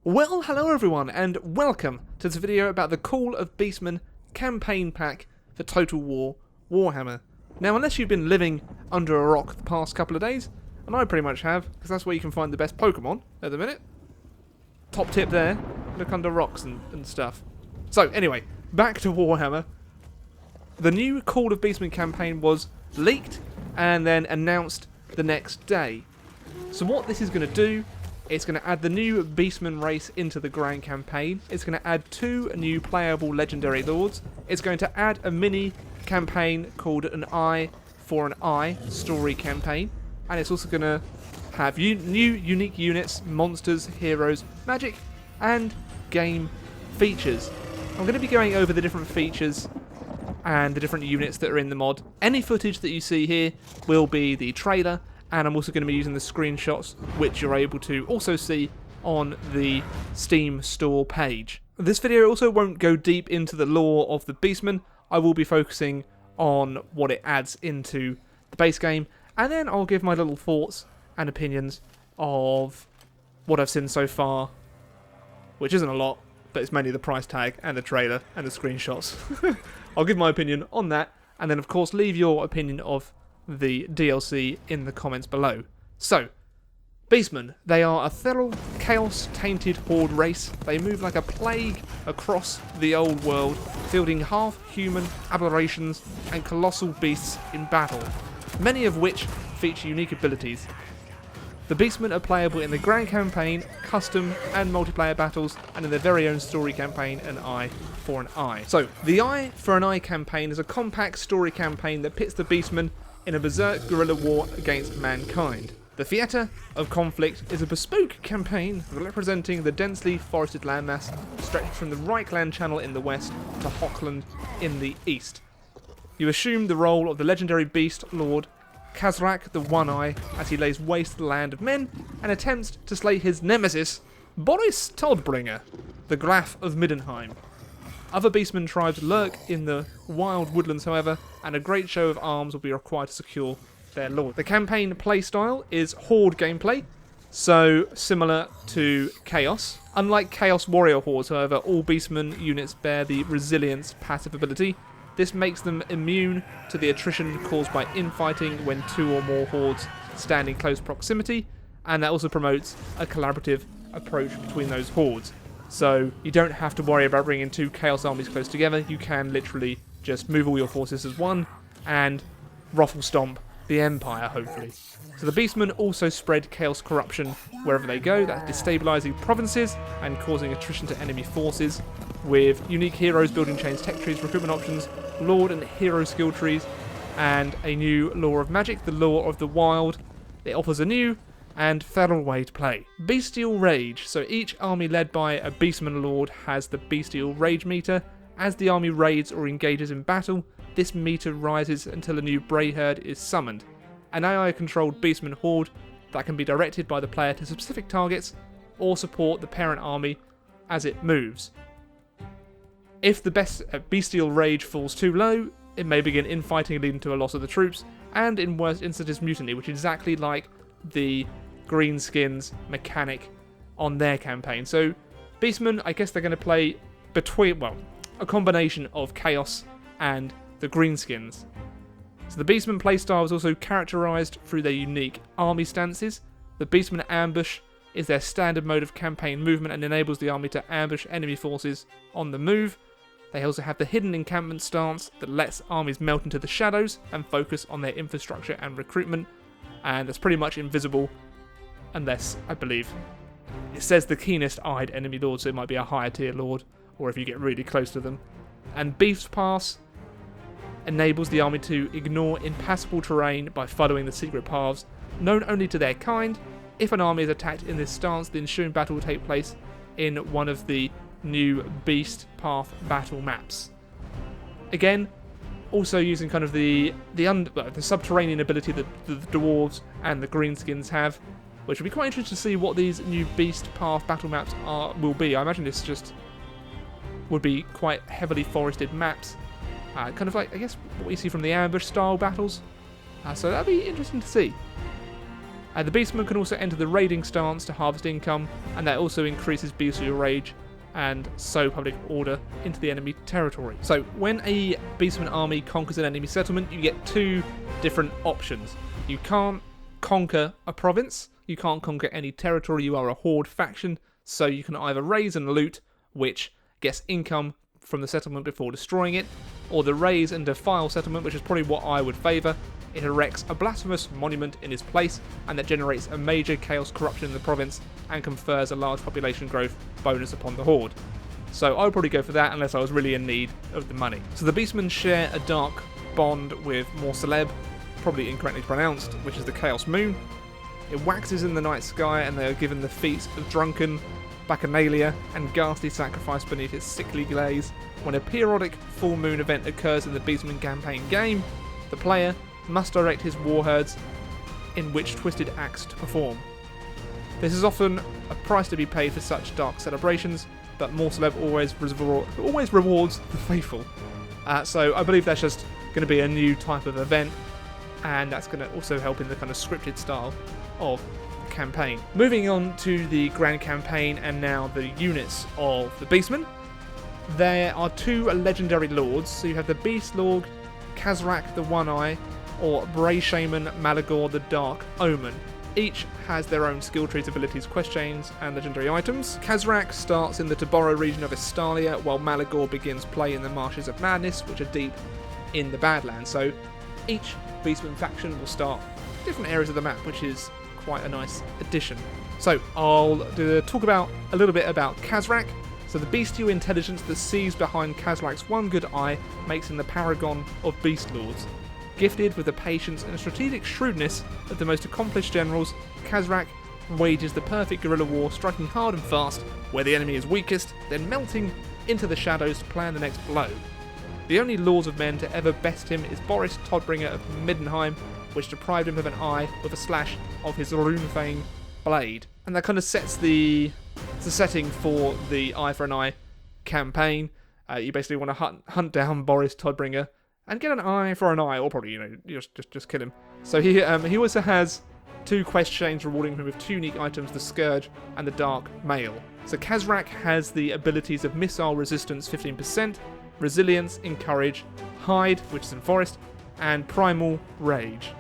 Well, hello everyone, and welcome to this video about the Call of Beastmen campaign pack for Total War Warhammer. Now, unless you've been living under a rock the past couple of days, and I pretty much have, because that's where you can find the best Pokemon at the minute. Top tip there, look under rocks and stuff. So, anyway, back to Warhammer. The new Call of Beastmen campaign was leaked and then announced the next day. So what this is going to do, it's going to add the new Beastmen race into the grand campaign. It's going to add 2 new playable legendary lords. It's going to add a mini campaign called an Eye for an Eye story campaign. And it's also going to have new unique units, monsters, heroes, magic, and game features. I'm going to be going over the different features and the different units that are in the mod. Any footage that you see here will be the trailer, and I'm also going to be using the screenshots, which you're able to also see on the Steam store page. This video also won't go deep into the lore of the Beastmen. I will be focusing on what it adds into the base game, and then I'll give my little thoughts and opinions of what I've seen so far, which isn't a lot, but it's mainly the price tag and the trailer and the screenshots. I'll give my opinion on that, and then of course leave your opinion of the DLC in the comments below. So, Beastmen, they are a feral, chaos-tainted horde race. They move like a plague across the old world, fielding half-human aberrations and colossal beasts in battle, many of which feature unique abilities. The Beastmen are playable in the Grand Campaign, Custom and Multiplayer battles, and in their very own story campaign, An Eye for an Eye. So, the Eye for an Eye campaign is a compact story campaign that pits the Beastmen in a berserk guerrilla war against mankind. The Theatre of Conflict is a bespoke campaign representing the densely forested landmass stretched from the Reichland Channel in the west to Hochland in the east. You assume the role of the legendary beast lord Khazrak the One-Eye as he lays waste the land of men and attempts to slay his nemesis, Boris Todbringer, the Graf of Middenheim. Other Beastmen tribes lurk in the wild woodlands, however, and a great show of arms will be required to secure their lord. The campaign playstyle is Horde gameplay, so similar to Chaos. Unlike Chaos Warrior Hordes, however, all Beastmen units bear the Resilience passive ability. This makes them immune to the attrition caused by infighting when 2 or more hordes stand in close proximity, and that also promotes a collaborative approach between those hordes. So you don't have to worry about bringing 2 Chaos armies close together. You can literally just move all your forces as one and ruffle stomp the Empire, hopefully. So the Beastmen also spread Chaos corruption wherever they go. That's destabilising provinces and causing attrition to enemy forces, with unique heroes, building chains, tech trees, recruitment options, lord and hero skill trees, and a new lore of magic, the lore of the wild. It offers a new and feral way to play. Bestial Rage. So each army led by a Beastman Lord has the Bestial Rage meter. As the army raids or engages in battle, this meter rises until a new Bray Herd is summoned. An AI-controlled Beastman Horde that can be directed by the player to specific targets or support the parent army as it moves. If the Bestial Rage falls too low, it may begin infighting, leading to a loss of the troops, and in worst instances mutiny, which is exactly like the Greenskins mechanic on their campaign. So Beastmen, I guess they're going to play between, well, a combination of Chaos and the Greenskins. So the Beastmen playstyle is also characterised through their unique army stances. The Beastmen Ambush is their standard mode of campaign movement and enables the army to ambush enemy forces on the move. They also have the Hidden Encampment stance that lets armies melt into the shadows and focus on their infrastructure and recruitment, and that's pretty much invisible unless, I believe, it says the keenest-eyed enemy lord, so it might be a higher tier lord, or if you get really close to them. And Beast Pass enables the army to ignore impassable terrain by following the secret paths known only to their kind. If an army is attacked in this stance, the ensuing battle will take place in one of the new Beast Path battle maps. Again, also using kind of the subterranean ability that the dwarves and the greenskins have, which will be quite interesting to see what these new Beast Path battle maps will be. I imagine this just would be quite heavily forested maps, kind of like, I guess, what you see from the ambush style battles. So that'd be interesting to see. The Beastmen can also enter the raiding stance to harvest income, and that also increases bestial rage and sow public order into the enemy territory. So when a Beastman army conquers an enemy settlement, you get two different options. You can't conquer a province, you can't conquer any territory, you are a Horde faction, so you can either raise and loot, which gets income from the settlement before destroying it, or the raise and defile settlement, which is probably what I would favour. It erects a blasphemous monument in its place, and that generates a major chaos corruption in the province and confers a large population growth bonus upon the Horde. So I would probably go for that unless I was really in need of the money. So the Beastmen share a dark bond with Morceleb, probably incorrectly pronounced, which is the Chaos Moon. It waxes in the night sky, and they are given the feats of Drunken, Bacchanalia, and Ghastly Sacrifice beneath its sickly glaze. When a periodic full moon event occurs in the Beastmen campaign game, the player must direct his war herds in which twisted acts to perform. This is often a price to be paid for such dark celebrations, but Morceleb always rewards the faithful. So I believe that's just going to be a new type of event, and that's going to also help in the kind of scripted style of the campaign. Moving on to the grand campaign and now the units of the Beastmen. There are two legendary lords, so you have the Beast Lord Khazrak the One-Eye, or Bray Shaman Maligore the Dark Omen. Each has their own skill trees, abilities, quest chains, and legendary items. Khazrak starts in the Taboro region of Estalia, while Maligore begins play in the Marshes of Madness, which are deep in the Badlands. So each Beastman faction will start different areas of the map, which is quite a nice addition. So I'll talk about a little bit about Khazrak. So the bestial intelligence that sees behind Khazrak's one good eye makes him the paragon of beast lords. Gifted with the patience and strategic shrewdness of the most accomplished generals, Khazrak wages the perfect guerrilla war, striking hard and fast where the enemy is weakest, then melting into the shadows to plan the next blow. The only lords of men to ever best him is Boris Todbringer of Middenheim, which deprived him of an eye with a slash of his Runefang blade. And that kind of sets the setting for the Eye for an Eye campaign. You basically want to hunt down Boris Todbringer and get an eye for an eye, or probably, just kill him. So he also has two quest chains rewarding him with two unique items, the Scourge and the Dark Mail. So Khazrak has the abilities of Missile Resistance 15%, Resilience, Encourage, Hide, which is in Forest, and Primal Rage.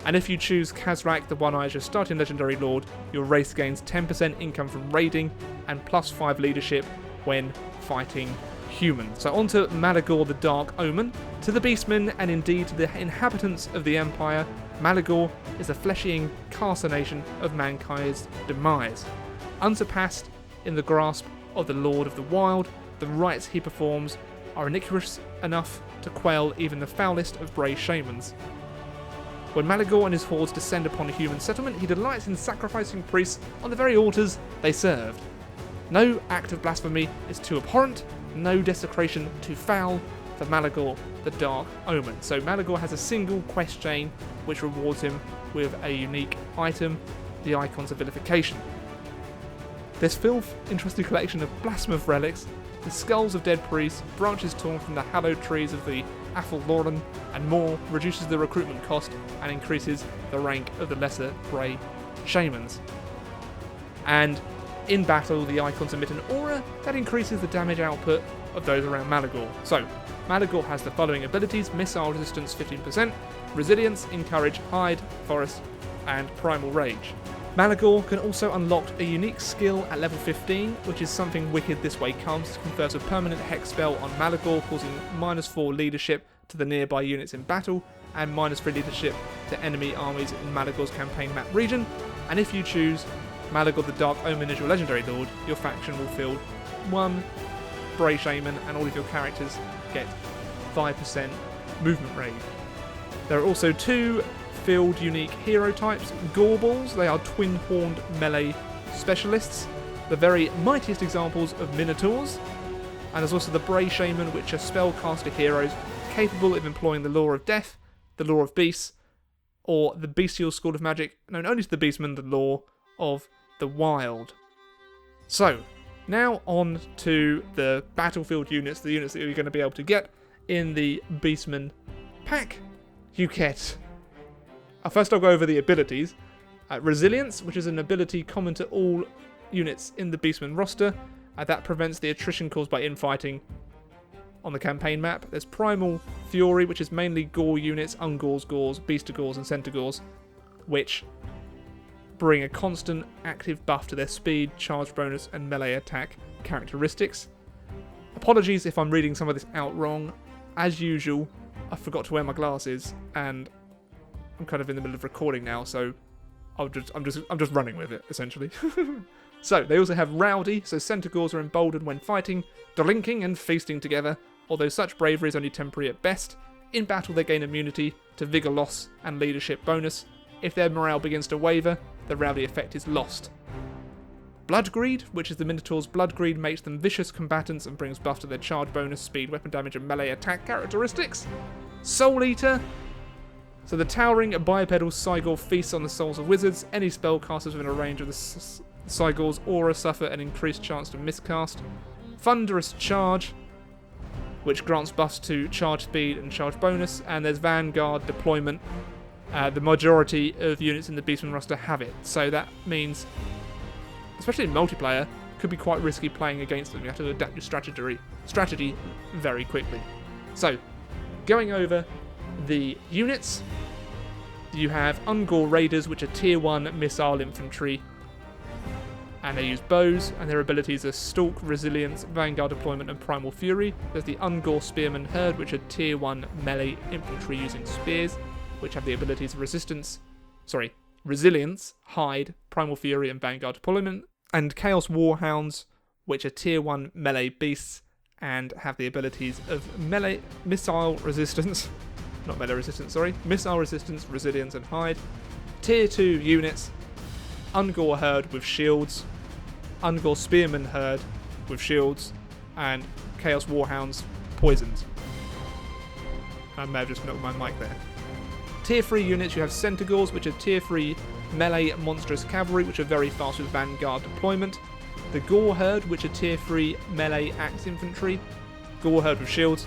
And if you choose Khazrak the One-Eye as your starting legendary lord, your race gains 10% income from raiding and +5 leadership when fighting humans. So on to Maligore the Dark Omen. To the Beastmen, and indeed to the inhabitants of the Empire, Maligore is a fleshy incarnation of mankind's demise. Unsurpassed in the grasp of the Lord of the Wild, the rites he performs are iniquitous enough to quail even the foulest of brave shamans. When Maligore and his hordes descend upon a human settlement, he delights in sacrificing priests on the very altars they served. No act of blasphemy is too abhorrent, no desecration too foul for Maligore the Dark Omen. So Maligore has a single quest chain which rewards him with a unique item, the Icons of Vilification. This filth interesting collection of blasphemous relics, the skulls of dead priests, branches torn from the hallowed trees of the Athel-Loren, and more, reduces the recruitment cost and increases the rank of the lesser Bray Shamans. And in battle, the icons emit an aura that increases the damage output of those around Maligore. So, Maligore has the following abilities: Missile Resistance 15%, Resilience, Encourage, Hide, Forest, and Primal Rage. Maligore can also unlock a unique skill at level 15, which is something wicked this way comes. It confers a permanent hex spell on Maligore, causing -4 leadership to the nearby units in battle, and -3 leadership to enemy armies in Maligore's campaign map region. And if you choose Maligore the Dark Omen as your legendary lord, your faction will field 1 Bray Shaman, and all of your characters get 5% movement rate. There are also 2 field unique hero types, Gorballs. They are twin-horned melee specialists, the very mightiest examples of Minotaurs. And there's also the Bray Shaman, which are spellcaster heroes capable of employing the Law of Death, the Law of Beasts, or the Bestial School of Magic, known only to the Beastmen, the Law of the Wild. So, now on to the battlefield units, the units that you're going to be able to get in the Beastmen pack. You get... First I'll go over the abilities. Resilience, which is an ability common to all units in the Beastmen roster. That prevents the attrition caused by infighting on the campaign map. There's Primal Fury, which is mainly Gore units, Ungores, Gores, Beastigores, and Centigores, which bring a constant active buff to their speed, charge bonus, and melee attack characteristics. Apologies if I'm reading some of this out wrong. As usual, I forgot to wear my glasses, and I'm kind of in the middle of recording now, so I'm just running with it, essentially. So, they also have Rowdy, so Centigores are emboldened when fighting, drinking and feasting together, although such bravery is only temporary at best. In battle they gain immunity to Vigor loss and leadership bonus. If their morale begins to waver, the Rowdy effect is lost. Bloodgreed, which is the Minotaur's Bloodgreed, makes them vicious combatants and brings buff to their charge bonus, speed, weapon damage, and melee attack characteristics. Soul Eater. So the towering bipedal Cygor feasts on the souls of wizards. Any spellcasters within a range of the Cygor's aura suffer an increased chance to miscast. Thunderous Charge, which grants buffs to charge speed and charge bonus. And there's Vanguard Deployment. The majority of units in the Beastmen roster have it. So that means, especially in multiplayer, could be quite risky playing against them. You have to adapt your strategy very quickly. So, going over the units, you have Uncool Raiders, which are tier 1 missile infantry, and they use bows, and their abilities are Stalk, Resilience, Vanguard Deployment, and Primal Fury. There's the Uncool Spearmen Horde, which are tier 1 melee infantry using spears, which have the abilities Resilience, Hide, Primal Fury, and Vanguard Deployment. And Chaos Warhounds, which are tier 1 melee beasts, and have the abilities of missile resistance, missile resistance, resilience, and hide. Tier 2 units, Uncool Horde with shields, Uncool Spearmen Horde with shields, and Chaos Warhounds poisons. I may have just knocked my mic there. Tier 3 units, you have Centigores, which are tier 3 melee monstrous cavalry, which are very fast with Vanguard Deployment. The Gore Horde, which are tier 3 melee axe infantry, Gore Horde with shields.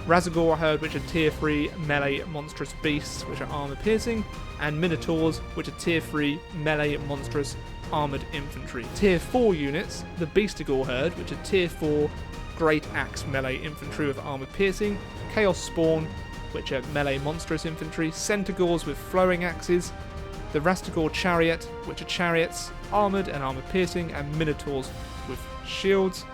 Razagore Horde, which are tier 3 melee monstrous beasts, which are armor piercing. And Minotaurs, which are tier 3 melee monstrous armored infantry. Tier 4 units, the Beastigore Horde, which are tier 4 great axe melee infantry with armor piercing. Chaos Spawn, which are melee monstrous infantry. Centigores with flowing axes. The Rastigore Chariot, which are chariots, armoured and armour piercing, and Minotaurs with shields.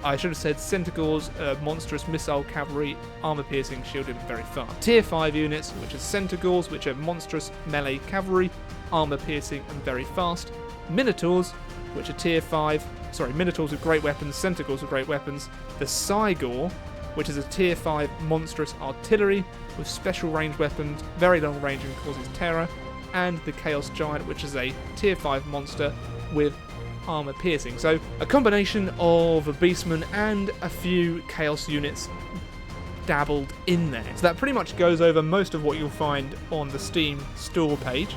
I should have said Centigores, monstrous missile cavalry, armour piercing, shielded, and very fast. Tier 5 units, which are Centigores, which are monstrous melee cavalry, armour piercing, and very fast. Minotaurs, which are Minotaurs with great weapons, Centigores with great weapons. The Cygor, which is a tier 5 monstrous artillery with special range weapons, very long range and causes terror. And the Chaos Giant, which is a tier 5 monster with armor piercing. So a combination of a Beastman and a few Chaos units dabbled in there. So that pretty much goes over most of what you'll find on the Steam store page.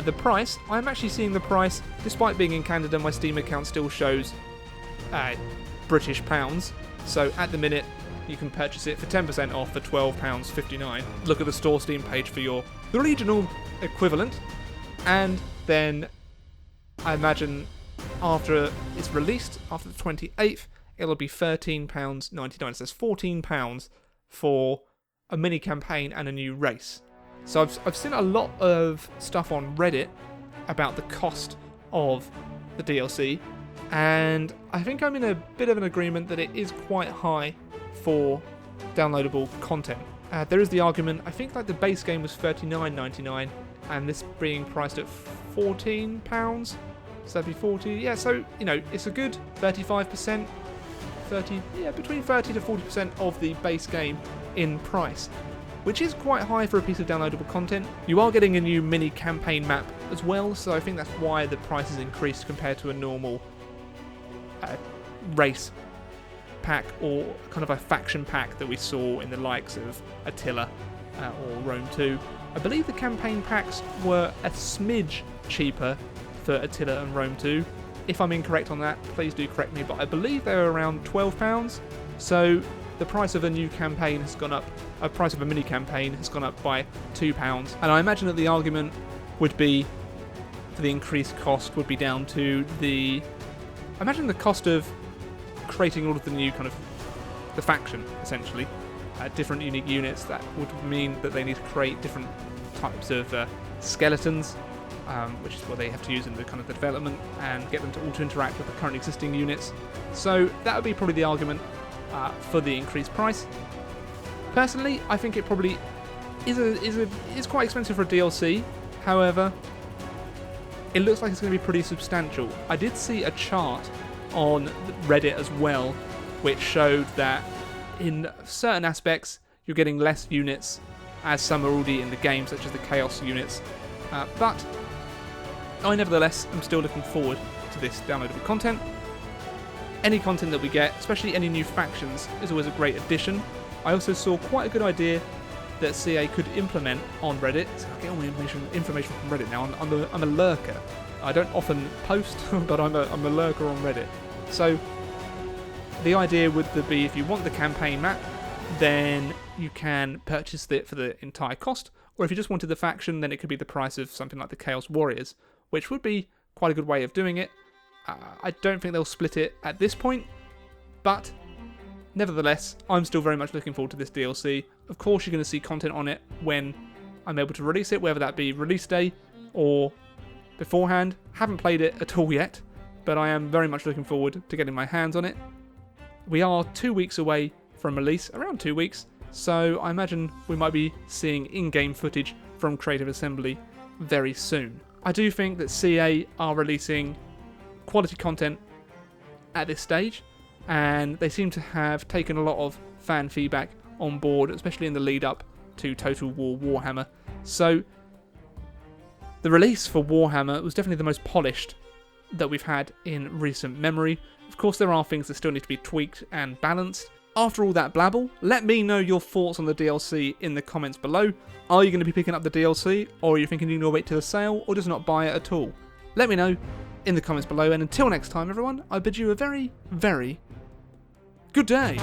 The price, I'm actually seeing the price, despite being in Canada, my Steam account still shows British pounds. So at the minute, you can purchase it for 10% off for £12.59. Look at the store Steam page for your regional equivalent, and then I imagine after it's released, after the 28th, it'll be £13.99. So that's £14 for a mini campaign and a new race. So I've seen a lot of stuff on Reddit about the cost of the DLC, and I think I'm in a bit of an agreement that it is quite high for downloadable content. There is the argument, I think like the base game was $39.99 and this being priced at £14, so that'd be 40, yeah, so, you know, it's a good 35%, between 30 to 40% of the base game in price, which is quite high for a piece of downloadable content. You are getting a new mini campaign map as well, so I think that's why the price is increased compared to a normal race pack or kind of a faction pack that we saw in the likes of Attila or Rome 2. I believe the campaign packs were a smidge cheaper for Attila and Rome 2. If I'm incorrect on that, please do correct me, but I believe they were around £12. So the price of a new campaign has gone up, the price of a mini campaign has gone up by £2. And I imagine that the argument would be for the increased cost would be down to I imagine the cost of creating all of the new kind of the faction, essentially. Different unique units, that would mean that they need to create different types of skeletons, which is what they have to use in the kind of the development, and get them to all to interact with the current existing units. So that would be probably the argument for the increased price. Personally, I think it probably is quite expensive for a DLC. However, it looks like it's going to be pretty substantial. I did see a chart on Reddit as well, which showed that in certain aspects you're getting less units, as some are already in the game, such as the Chaos units. But I nevertheless am still looking forward to this downloadable content. Any content that we get, especially any new factions, is always a great addition. I also saw quite a good idea that CA could implement on Reddit. So I get all my information from Reddit now. I'm a lurker. I don't often post, but I'm a lurker on Reddit. So the idea would be, if you want the campaign map, then you can purchase it for the entire cost, or if you just wanted the faction, then it could be the price of something like the Chaos Warriors, which would be quite a good way of doing it. I don't think they'll split it at this point, but nevertheless, I'm still very much looking forward to this DLC. Of course, you're going to see content on it when I'm able to release it, whether that be release day or beforehand. Haven't played it at all yet, but I am very much looking forward to getting my hands on it. We are 2 weeks away from release, around 2 weeks, so I imagine we might be seeing in-game footage from Creative Assembly very soon. I do think that CA are releasing quality content at this stage, and they seem to have taken a lot of fan feedback on board, especially in the lead up to Total War WARHAMMER. So the release for WARHAMMER was definitely the most polished that we've had in recent memory. Of course, there are things that still need to be tweaked and balanced. After all that blabble, let me know your thoughts on the DLC in the comments below. Are you going to be picking up the DLC, or are you thinking you're going to wait till the sale, or just not buy it at all? Let me know in the comments below, and until next time everyone, I bid you a very, very good day.